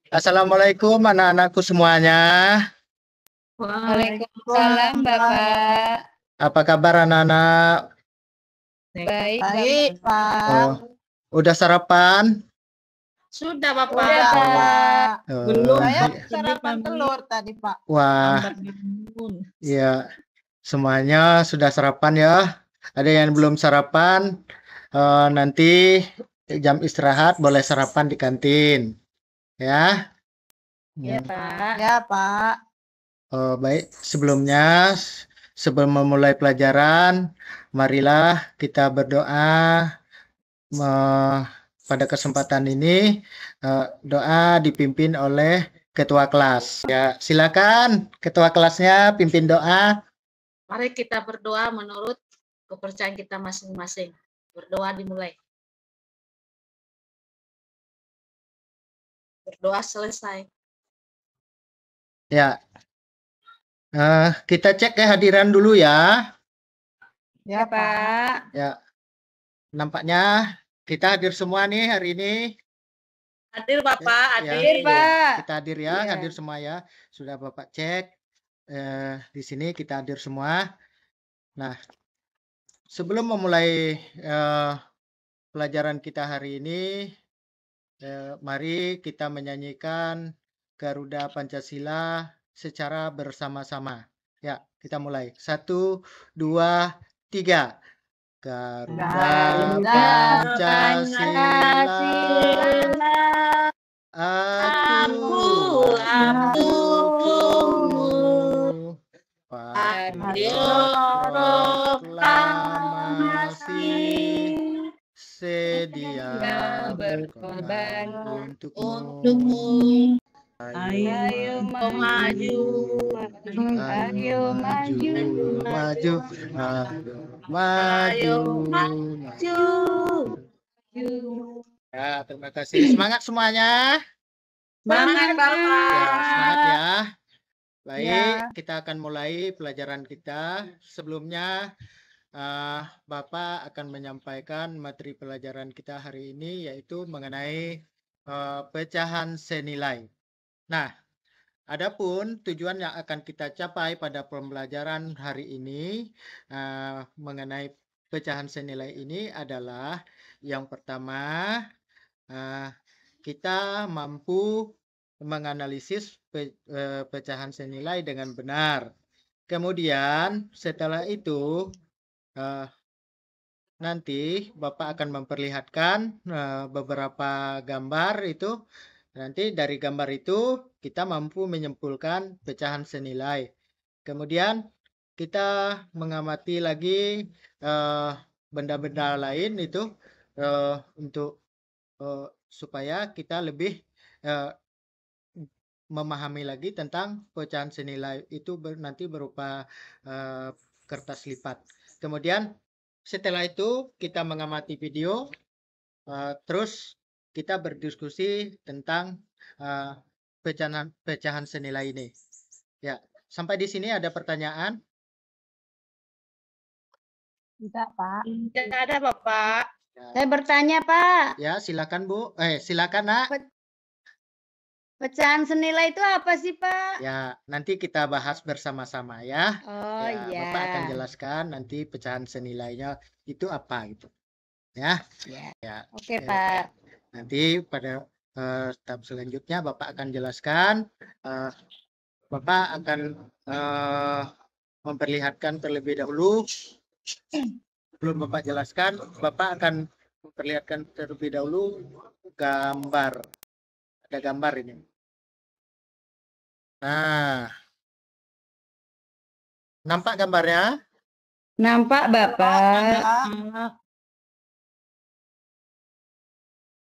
Assalamualaikum anak-anakku semuanya. Waalaikumsalam, Bapak. Apa kabar anak-anak? Baik, Baik, Bapak. Oh, udah sarapan? Sudah, Bapak. Udah, Pak. Oh, Saya sarapan telur tadi, Pak. wah, ya semuanya sudah sarapan ya. Ada yang belum sarapan, nanti jam istirahat boleh sarapan di kantin, ya. Ya, Pak. Ya, Pak. Oh, baik, sebelumnya sebelum memulai pelajaran, marilah kita berdoa. Pada kesempatan ini doa dipimpin oleh ketua kelas. Ya, silakan ketua kelasnya pimpin doa. Mari kita berdoa menurut kepercayaan kita masing-masing. Berdoa dimulai. Berdoa selesai. Ya, kita cek kehadiran dulu ya. Ya, Pak. Ya, nampaknya kita hadir semua nih hari ini. Hadir Bapak, Ya, hadir. Pak. kita hadir ya, Ya. hadir semua ya. Sudah Bapak cek. Di sini kita hadir semua. Nah, sebelum memulai pelajaran kita hari ini, mari kita menyanyikan Garuda Pancasila secara bersama-sama. Ya, kita mulai. 1, 2, 3. Garuda Pancasila, aku dukungmu pada proklamasi sedia berkorban untukmu. Ayo maju. Ayo maju. Maju, maju, maju. Ya, terima kasih. Semangat semuanya. Semangat Ya, Bapak. semangat ya. Baik, Ya. kita akan mulai pelajaran kita. Sebelumnya, Bapak akan menyampaikan materi pelajaran kita hari ini, yaitu mengenai pecahan senilai. Nah, adapun tujuan yang akan kita capai pada pembelajaran hari ini mengenai pecahan senilai ini adalah yang pertama, kita mampu menganalisis pecahan senilai dengan benar. Kemudian setelah itu nanti Bapak akan memperlihatkan beberapa gambar itu. Nanti dari gambar itu kita mampu menyimpulkan pecahan senilai. Kemudian kita mengamati lagi benda-benda lain itu untuk supaya kita lebih memahami lagi tentang pecahan senilai itu nanti berupa kertas lipat. Kemudian setelah itu kita mengamati video, terus kita berdiskusi tentang pecahan senilai ini. Ya, sampai di sini ada pertanyaan? Tidak, Pak. Tidak ada Bapak. Saya bertanya, Pak. Ya, silakan Bu. Silakan Nak. Pecahan senilai itu apa sih, Pak? Ya, nanti kita bahas bersama-sama ya. Oh, Ya, iya. Bapak akan jelaskan nanti pecahan senilainya itu apa gitu. Ya. Ya. Oke, Pak. Nanti pada tahap selanjutnya Bapak akan jelaskan. Bapak akan memperlihatkan terlebih dahulu. Belum Bapak jelaskan, Bapak akan memperlihatkan terlebih dahulu gambar. Ada gambar ini. Nah, nampak gambarnya? Nampak, Bapak.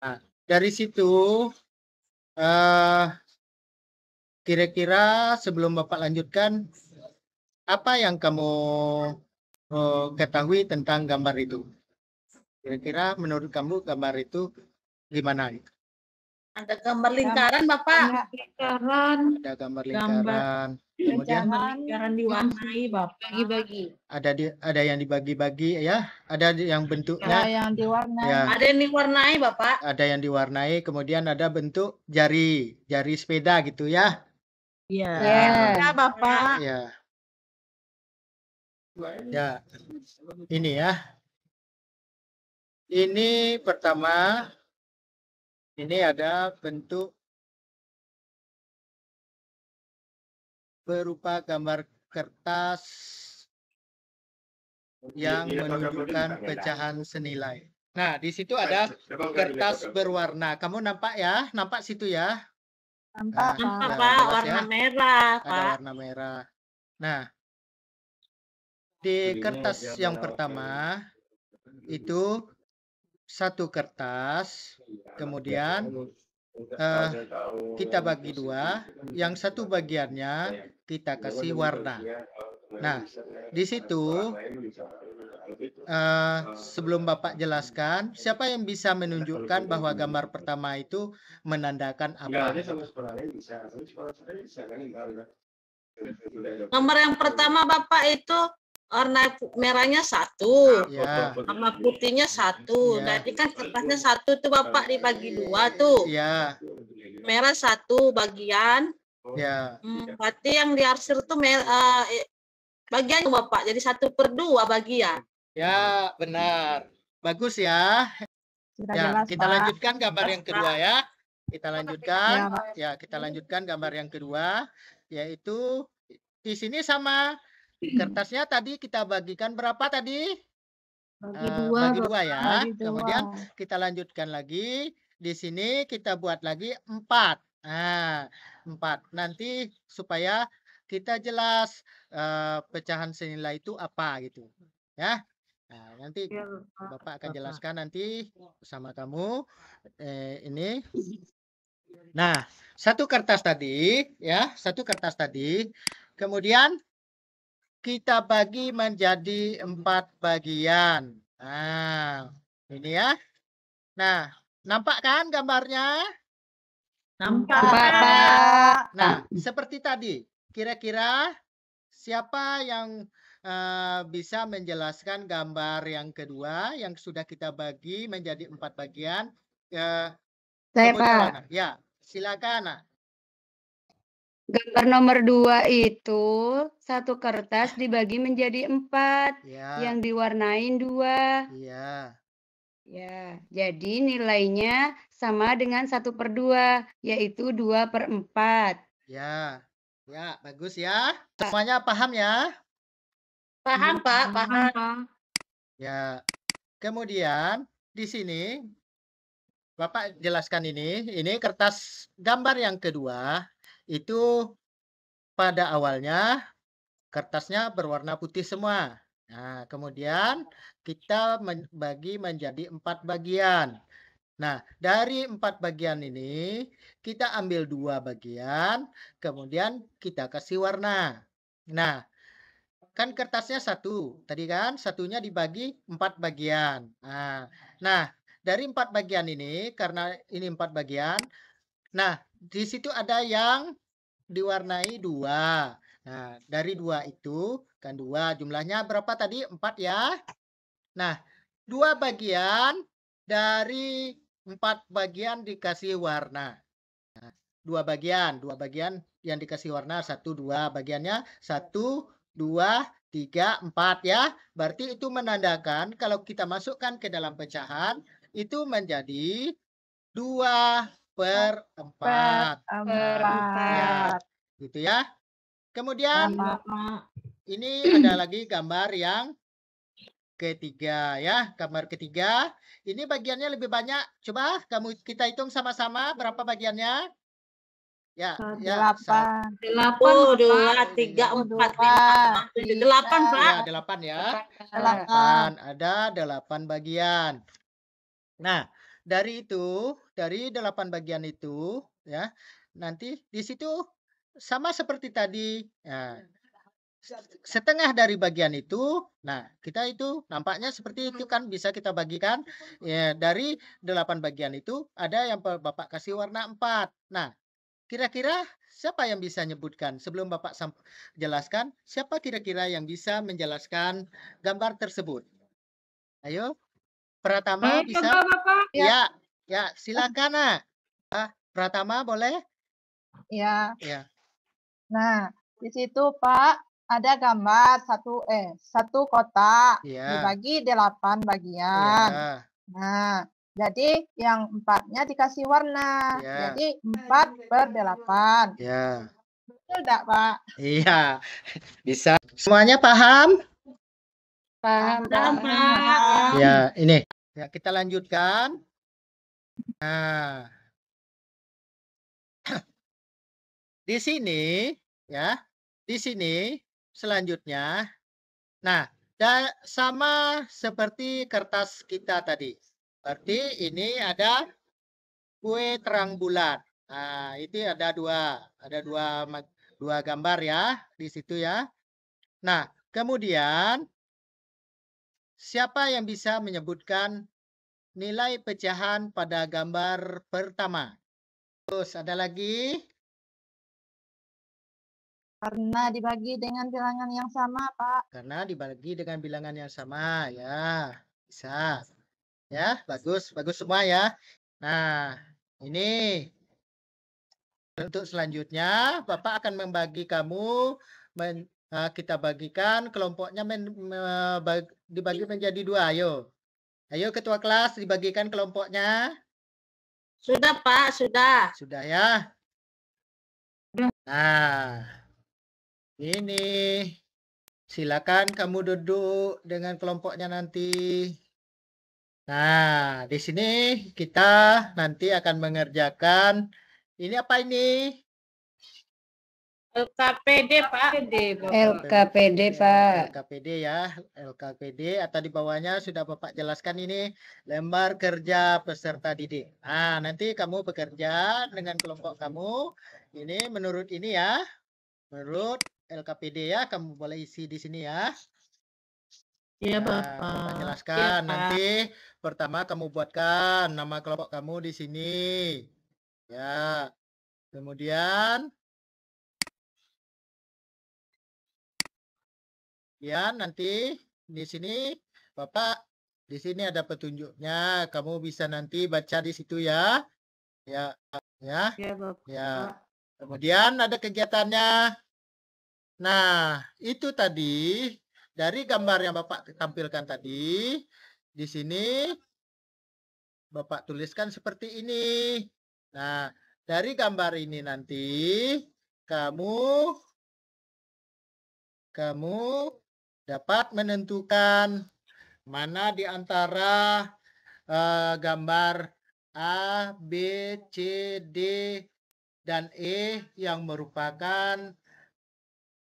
Nah, dari situ kira-kira sebelum Bapak lanjutkan, apa yang kamu ketahui tentang gambar itu? Kira-kira menurut kamu gambar itu gimana? Ada gambar lingkaran, Bapak. Banyak Lingkaran, Ada gambar Gambar. lingkaran. Kemudian pecahan. lingkaran diwarnai, Bapak. Bagi-bagi. ada yang dibagi-bagi ya. Ada yang Ada bentuknya yang diwarnai. ya. Ada yang diwarnai, Bapak. Ada yang diwarnai. Kemudian ada bentuk jari sepeda gitu ya. Iya. Ya. Ya, Bapak. Ya. Ya. Ini ya. Ini pertama. Ini ada bentuk berupa gambar kertas yang menunjukkan pecahan senilai. Nah, di situ ada kertas berwarna. Kamu nampak ya? Nampak situ ya? Nampak, Nampak, Ya, Pak, jelas warna ya. merah, Ada Pak. warna merah. Nah, di kertas yang pertama itu satu kertas, kemudian kita bagi dua, yang satu bagiannya kita kasih warna. Nah, di situ sebelum Bapak jelaskan, siapa yang bisa menunjukkan bahwa gambar pertama itu menandakan apa? Nomor yang pertama, Bapak, itu warna merahnya 1. Ya, Warna putihnya 1. Ya. Jadi kan kertasnya 1 tuh, Bapak, dibagi 2 tuh. ya, Merah 1 bagian. ya. Berarti yang diarsir tuh bagian Bapak. Jadi 1/2 bagian. Ya, benar. Bagus ya. sudah Ya, jelas, kita Pak. lanjutkan gambar yang kedua ya. Kita Ya, lanjutkan. Pak. Ya, kita lanjutkan gambar yang kedua, yaitu di sini sama kertasnya tadi kita bagikan berapa tadi? Bagi dua, Bagi dua ya. Bagi dua. Kemudian kita lanjutkan lagi. Di sini kita buat lagi 4. Nah, 4. Nanti supaya kita jelas pecahan senilai itu apa gitu. Ya. Nah, nanti Bapak akan jelaskan nanti bersama kamu ini. Nah, satu kertas tadi ya, satu kertas tadi. Kemudian kita bagi menjadi 4 bagian. Nah, ini ya. Nah, nampak kan gambarnya? Nampak. Pak. Nah, seperti tadi. Kira-kira siapa yang bisa menjelaskan gambar yang kedua yang sudah kita bagi menjadi 4 bagian? Saya, Kemudian Pak. mana? Ya, silakan. Nak. Gambar nomor 2 itu satu kertas dibagi menjadi 4, Ya, yang diwarnain 2. iya. Ya, jadi nilainya sama dengan 1/2, yaitu 2/4. Ya, ya, bagus ya. Semuanya paham ya? Paham, Pak? Paham. Ya. Kemudian di sini Bapak jelaskan ini kertas gambar yang kedua itu pada awalnya kertasnya berwarna putih semua. Nah, kemudian kita bagi menjadi 4 bagian. Nah, dari 4 bagian ini kita ambil 2 bagian, kemudian kita kasih warna. Nah, kan kertasnya 1, tadi kan satunya dibagi 4 bagian. Nah, dari 4 bagian ini, karena ini 4 bagian, nah di situ ada yang diwarnai 2. Nah, dari 2 itu, kan 2 jumlahnya berapa tadi? 4 ya. Nah, 2 bagian dari 4 bagian dikasih warna. Nah, 2 bagian yang dikasih warna 1, 2 bagiannya 1, 2, 3, 4 ya. Berarti itu menandakan kalau kita masukkan ke dalam pecahan itu menjadi 2/4. Ya, gitu ya. Kemudian ini ada lagi gambar yang ketiga ya. Gambar ketiga. Ini bagiannya lebih banyak. Coba kita hitung sama-sama berapa bagiannya? Ya, ya. 8. 1, 2, 3, 4, 5, 6, 7, 8, Pak. Ya, 8 ya. 8. Ada 8 bagian. Nah, dari 8 bagian itu ya, nanti di situ sama seperti tadi. Ya, setengah dari bagian itu, nah kita itu nampaknya seperti itu kan bisa kita bagikan ya, dari 8 bagian itu ada yang Bapak kasih warna 4. Nah, kira-kira siapa yang bisa nyebutkan? Sebelum Bapak jelaskan, siapa kira-kira yang bisa menjelaskan gambar tersebut? Ayo, Pratama bisa? Coba Bapak. Ya, ya silakan Nak. Pratama boleh? Ya. Ya. Nah, di situ Pak ada gambar satu kotak Iya. dibagi 8 bagian. Iya. Nah, jadi yang 4-nya dikasih warna. Iya. Jadi 4/8. Ya. Betul enggak, Pak? Iya. Bisa. Semuanya paham? Paham, Paham, Pak. Pak. Ya, ini. Ya, kita lanjutkan. Nah, di sini ya, di sini selanjutnya. Nah, sama seperti kertas kita tadi. Berarti ini ada kue terang bulan. Nah, itu ada dua gambar ya di situ ya. Nah, kemudian siapa yang bisa menyebutkan nilai pecahan pada gambar pertama? Terus ada lagi? Karena dibagi dengan bilangan yang sama, Pak. Karena dibagi dengan bilangan yang sama ya. Bisa. Ya, bagus, bagus semua ya. Nah, ini untuk selanjutnya Bapak akan membagi kamu kita bagikan kelompoknya dibagi menjadi 2. Ayo. Ayo ketua kelas dibagikan kelompoknya. Sudah, Pak, sudah. Sudah ya. Nah, ini silakan kamu duduk dengan kelompoknya nanti. Nah, di sini kita nanti akan mengerjakan ini apa ini? LKPD, Pak. LKPD, Pak. LKPD ya, LKPD atau di bawahnya sudah Bapak jelaskan ini lembar kerja peserta didik. Nah, nanti kamu bekerja dengan kelompok kamu. Ini menurut ini ya, menurut LKPD ya, kamu boleh isi di sini ya. Iya, Nah, Bapak. Bapak jelaskan. Iya, Pak. Nanti pertama kamu buatkan nama kelompok kamu di sini. Ya. Kemudian ya nanti di sini Bapak di sini ada petunjuknya. Kamu bisa nanti baca di situ ya. Ya, ya. Ya, Bapak. Ya. Kemudian ada kegiatannya. Nah, itu tadi dari gambar yang Bapak tampilkan tadi di sini Bapak tuliskan seperti ini. Nah, dari gambar ini nanti kamu dapat menentukan mana di antara gambar A, B, C, D, dan E yang merupakan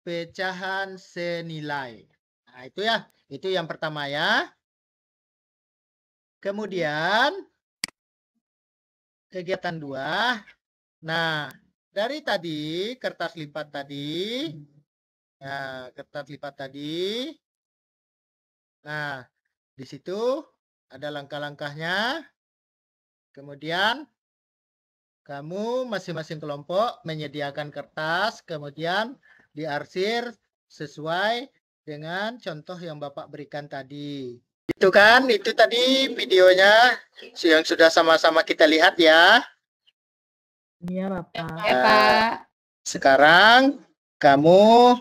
pecahan senilai. Nah, itu ya. Itu yang pertama ya. Kemudian kegiatan 2. Nah, dari tadi kertas lipat tadi. Nah, kertas lipat tadi. Nah, di situ ada langkah-langkahnya. Kemudian kamu masing-masing kelompok menyediakan kertas, kemudian diarsir sesuai dengan contoh yang Bapak berikan tadi. Itu kan, itu tadi videonya yang sudah sama-sama kita lihat ya. Iya, Bapak. Ya, Pak. Sekarang kamu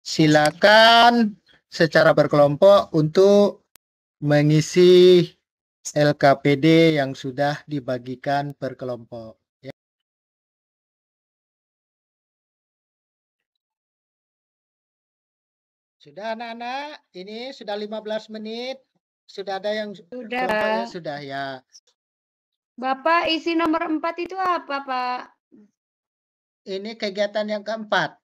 silakan secara berkelompok untuk mengisi LKPD yang sudah dibagikan per kelompok. Ya. Sudah anak-anak, ini sudah 15 menit. Sudah ada yang kelompoknya sudah ya. Bapak isi nomor 4 itu apa, Pak? Ini kegiatan yang keempat.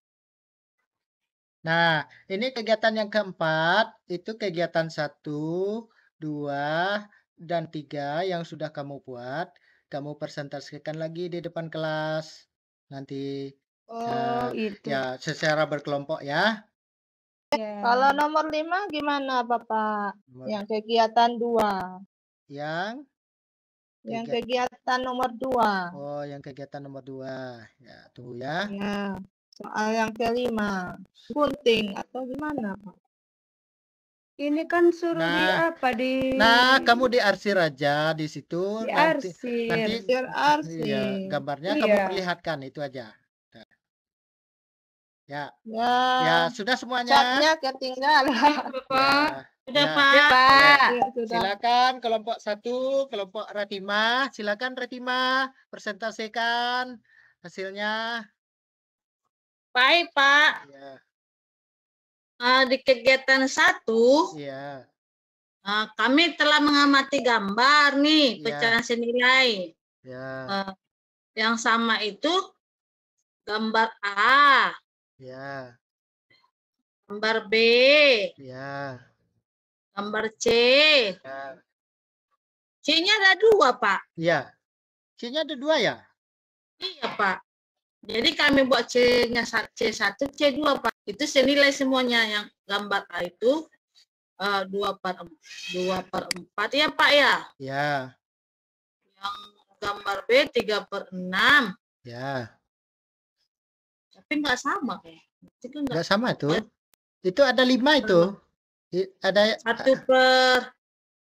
Nah, ini kegiatan yang keempat, itu kegiatan 1, 2, dan 3 yang sudah kamu buat. Kamu presentasikan lagi di depan kelas. nanti Oh, itu. ya secara berkelompok ya. Ya. Kalau nomor 5 gimana Bapak? Nomor- Yang kegiatan 2. Yang Yang kegiatan, kegiatan nomor 2. oh yang kegiatan nomor 2. Ya, tunggu ya. Ya. Soal yang kelima. Gunting atau gimana Pak? Ini kan suruh di Nah, apa di Nah, kamu diarsir aja di situ nanti diarsir. Arsir. ya gambarnya kamu Iya. perlihatkan itu aja. Nah, ya, Ya. ya sudah semuanya. Catnya ketinggalan. Bapak. Sudah, Ya. Pak. Pak. Ya, sudah. Silakan kelompok 1, kelompok Ratimah. Silakan Ratimah presentasikan hasilnya. Baik, Pak. Ya, Di kegiatan 1, iya. kami telah mengamati gambar nih, Iya. pecahan senilai. Ya, Yang sama itu gambar A, ya, gambar B, ya, gambar C. ya. C-nya ada 2, Pak. Iya. C-nya ada 2 ya? Iya, Pak. Jadi kami buat C-nya C1, C2, Pak. Itu senilai semuanya. Yang gambar A itu 2/4 ya, Pak ya. Ya, Yang gambar B 3/6. ya. Tapi nggak sama kayak. Itu kan nggak Enggak sama tuh. Itu ada 5 itu. Ada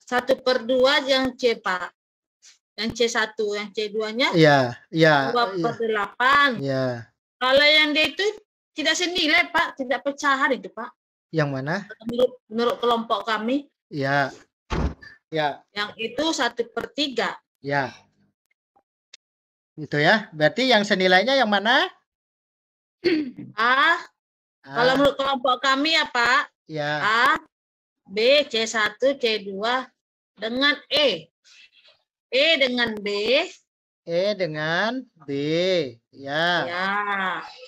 1/2 yang C, Pak. Yang C1, yang C2-nya Iya, iya. 2/8. Iya. Kalau yang D itu tidak senilai, Pak, tidak pecahan itu, Pak. Yang mana? Menurut kelompok kami, Iya. Ya, yang itu 1/3. ya. Itu ya. Berarti yang senilainya yang mana? Kalau menurut kelompok kami ya, Pak, Ya. A, B, C1, C2 dengan E. E dengan B. E dengan B. Ya. Ya.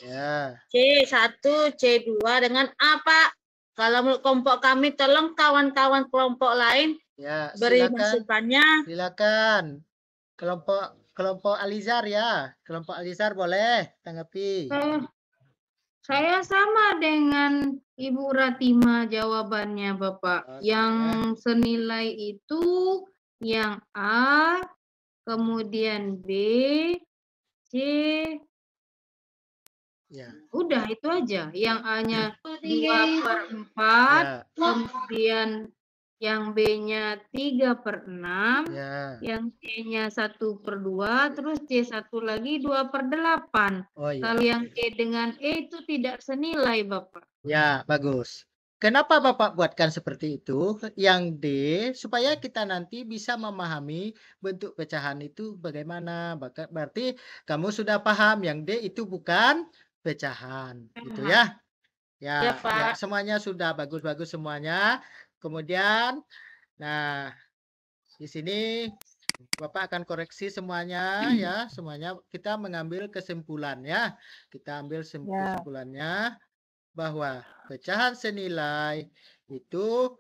Ya. C1, C2 dengan A, Pak. Kalau menurut kelompok kami, tolong kawan-kawan kelompok lain Ya, beri silakan. masukannya. Silakan. Kelompok Alizar ya. Kelompok Alizar boleh tanggapi. Saya sama dengan Ibu Ratima jawabannya, Bapak. Oke, Yang senilai itu yang A, kemudian B, C, Ya. udah itu aja. Yang A-nya 2/4, Ya. kemudian yang B-nya 3/6, Ya. yang C-nya 1/2, terus C1 lagi 2/8. Oh iya. Kalau yang D dengan E itu tidak senilai, Bapak. Ya, bagus. Kenapa Bapak buatkan seperti itu? Yang D, supaya kita nanti bisa memahami bentuk pecahan itu bagaimana. Berarti kamu sudah paham yang D itu bukan pecahan. Gitu ya. Ya, Ya, Pak. semuanya sudah bagus-bagus semuanya. Kemudian, nah, di sini Bapak akan koreksi semuanya ya. Semuanya kita mengambil kesimpulan ya. Kita ambil kesimpulannya bahwa pecahan senilai itu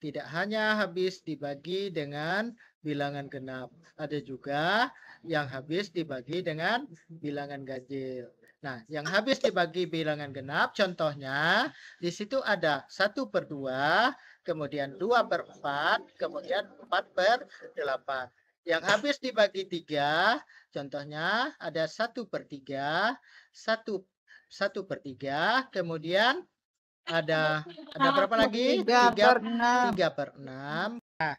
tidak hanya habis dibagi dengan bilangan genap. Ada juga yang habis dibagi dengan bilangan ganjil. Nah, yang habis dibagi bilangan genap, contohnya di situ ada 1/2, kemudian 2/4, kemudian 4/8. Yang habis dibagi 3, contohnya ada 1/3, 1/3, kemudian ada berapa lagi? 3/6. Nah,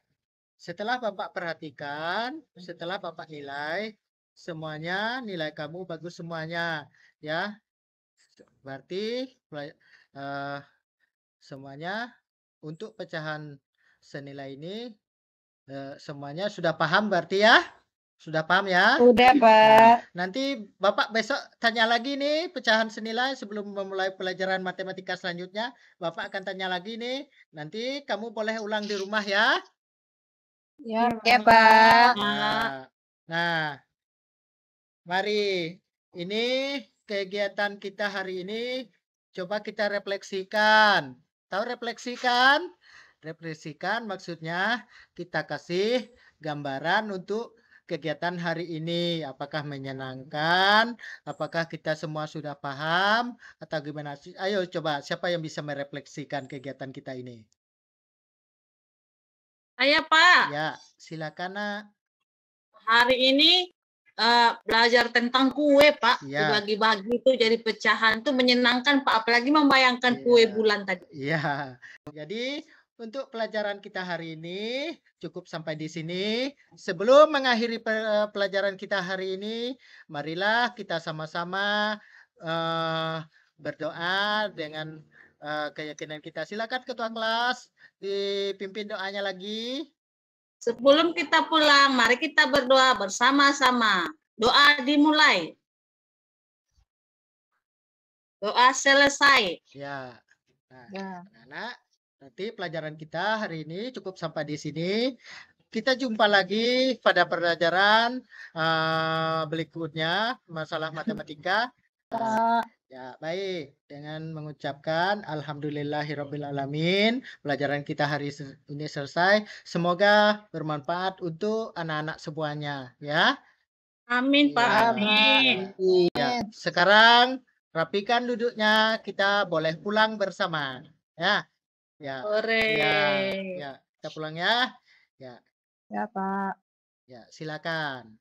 setelah Bapak perhatikan, setelah Bapak nilai, semuanya nilai kamu bagus semuanya, ya. Berarti semuanya untuk pecahan senilai ini semuanya sudah paham berarti ya? Sudah paham ya? Udah, Pak. Nanti Bapak besok tanya lagi nih pecahan senilai sebelum memulai pelajaran matematika selanjutnya. Bapak akan tanya lagi nih. Nanti kamu boleh ulang di rumah ya. Ya, Ya, Pak. Nah, mari. Ini kegiatan kita hari ini. Coba kita refleksikan. Tahu refleksikan? Refleksikan maksudnya kita kasih gambaran untuk kegiatan hari ini? Apakah menyenangkan? Apakah kita semua sudah paham? Atau gimana sih? Ayo coba, siapa yang bisa merefleksikan kegiatan kita ini? Saya Pak, Ya, silakan Nak. hari ini belajar tentang kue Pak, Iya. dibagi-bagi itu jadi pecahan itu menyenangkan Pak, apalagi membayangkan kue Iya. bulan tadi. Iya. Jadi untuk pelajaran kita hari ini cukup sampai di sini. Sebelum mengakhiri pelajaran kita hari ini, marilah kita sama-sama berdoa dengan keyakinan kita. Silakan Ketua kelas dipimpin doanya lagi. Sebelum kita pulang, mari kita berdoa bersama-sama. Doa dimulai. Doa selesai. Ya. Nah, Ya. anak-anak, nanti pelajaran kita hari ini cukup sampai di sini. Kita jumpa lagi pada pelajaran berikutnya, masalah matematika. Ya, baik. Dengan mengucapkan alhamdulillahirrabbilalamin, pelajaran kita hari ini selesai. Semoga bermanfaat untuk anak-anak semuanya, ya. Amin Pak, Ya. amin. Ya, sekarang rapikan duduknya, kita boleh pulang bersama, ya. Ya. Sore. Ya, kita pulang ya. Ya, Ya, Pak. ya, silakan.